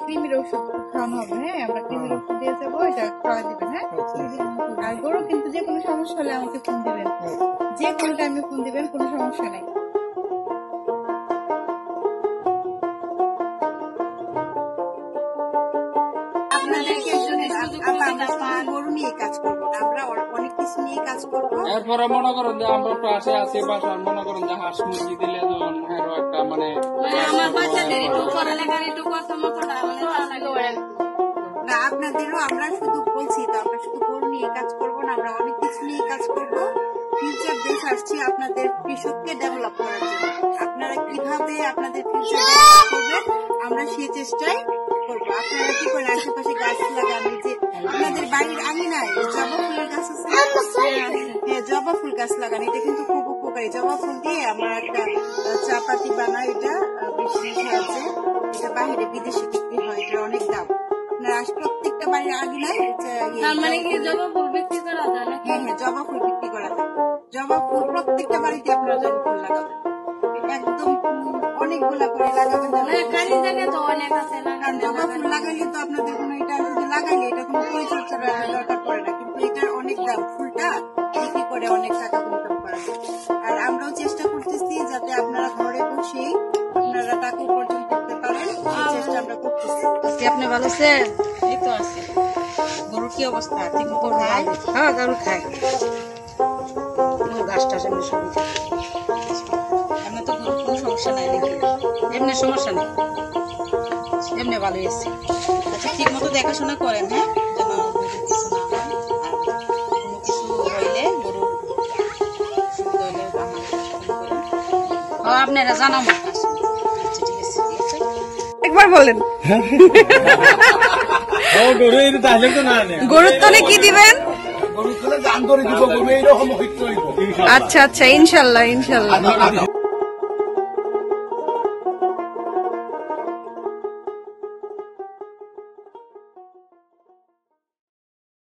কৃমির ওষুধ খাওয়ানো হবে। হ্যাঁ, আমরা কৃমির ওষুধ দিয়ে যাবো, এটা খাওয়া দিবেন। হ্যাঁ, আর গরু কিন্তু যে কোনো সমস্যা হলে আমাকে ফোন দিবেন, যে কোনো টাইমে ফোন দিবেন, কোনো সমস্যা নেই। গরু নিয়ে কাজ করবো, আমরা অনেক কিছু নিয়ে কাজ করবো। এরপরে মনে করেন যে আমরা পাশে আছি, বাসায় মনে করেন যে হাঁস মুরগি দিলে যেমন একটা মানে আমার বাচ্চাদের একটু পড়ালেখার একটু কষ্ট মতো না আপনাদেরও আমরা শুধু বলছি তো, আমরা শুধু গরু নিয়ে কাজ করবো না, আমরা অনেক কিছু নিয়ে কাজ করবো। ফিউচার দেশ আসছি আপনাদের কৃষককে ডেভেলপ করার জন্য। আপনারা কিভাবে আপনাদের ফিউচার ডেভেলপ করবেন আমরা সেই চেষ্টাই করবো। আপনারা কি করেন, আশেপাশে গাছ লাগান, যে আপনাদের বাড়ির আঙিনায় জবা ফুলের গাছ আছে, হ্যাঁ জবা ফুল গাছ লাগান, এটা কিন্তু খুব উপকারী। জবা ফুল দিয়ে আমরা একটা চা পাতি বানাই, এটা বেশি আছে, এটা বাইরে বিদেশে বিক্রি হয়, এটা অনেক দাম। প্রত্যেকটা বাড়ির আঙিনায় জবা ফুল বিক্রি করা যায়। হ্যাঁ হ্যাঁ, জবা ফুল বিক্রি করা যায়। জবা ফুল প্রত্যেকটা বাড়িতে আপনারা জবা ফুল লাগাবেন, একদম অনেকগুলা করে লাগাবেন। কারণ জবা ফুল লাগাইলে তো আপনাদের কোনো, এটা শুধু লাগাইলে এটা কোনো পরিচর্যার দরকার পড়ে না, কিন্তু এটার অনেক দাম। ফুলটা বিক্রি করে অনেক টাকা ইনকাম করা যায়। আর আমরাও চেষ্টা করতেছি যাতে আপনারা ঘরে বসেই আপনারা টাকা উপার্জন করতে পারেন, সেই চেষ্টা আমরা করতেছি। আপনি ভালো আছেন? এই তো আছে। গরুর কি অবস্থা? ঠিক মতো খায়? হ্যাঁ, গরু খায়, ঘাস টাস এমনি সবই খায়। আপনার তো গরুর কোনো সমস্যা নাই নাকি? এমনি সমস্যা নেই, এমনি ভালোই আছে। আচ্ছা, ঠিক মতো দেখাশোনা করেন, হ্যাঁ, যেন কিছু না হয়। আর কোনো কিছু হইলে গরুর সুবিধা হইলে আপনারা জানাবো। আচ্ছা ঠিক আছে, ঠিক আছে। একবার বলেন গরুর তলে কি দিবেন? গরুর তলে জান করে দিব, গরু এইরকম হইতে হইব। আচ্ছা আচ্ছা, ইনশাল্লাহ ইনশাল্লাহ।